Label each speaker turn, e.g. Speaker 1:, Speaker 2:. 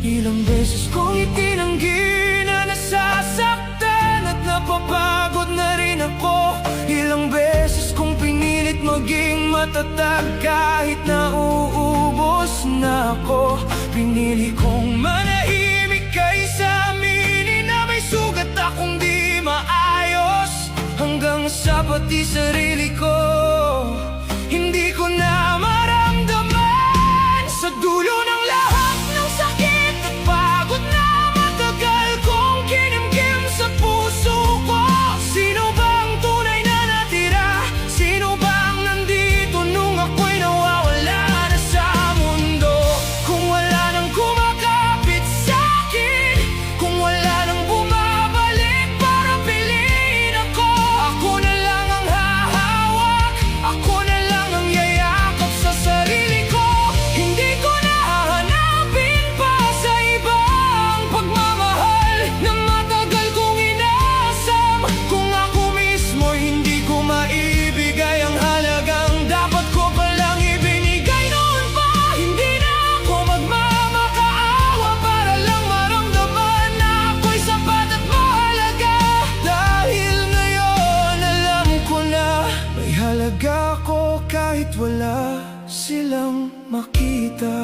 Speaker 1: Ilang beses kong itinanggi na nasasaktan at napapagod na rin ako. Ilang beses kong pinilit maging matatag kahit na uubos na ako. Pinili kong manahimik kaysa aminin na may sugat akong di maayos. Hanggang sa pati sarili ko hindi ko na maramdaman. Sa dulo ng lahat ng sakit at pagod na matagal kong kinimkim sa puso ko, sino bang tunay na natira? Sino bang nandito nung ako'y nawawala na sa mundo? Kung wala nang kumakapit sa'kin, kung wala nang bumabalik para piliin ako, ako na lang ang hahawak, ako na lang ang yayakap sa sarili ko. Hindi ko na hahanapin pa sa ibang pagmamahal na matagal kong inaasam. Kung ako mismo hindi ko maibigay ang halagang dapat ko palang ibinigay noon pa, hindi na ako magmamakaawa para lang maramdaman na ako'y sapat at mahalaga. Dahil ngayon alam ko na may halaga ako kahit wala silang makita.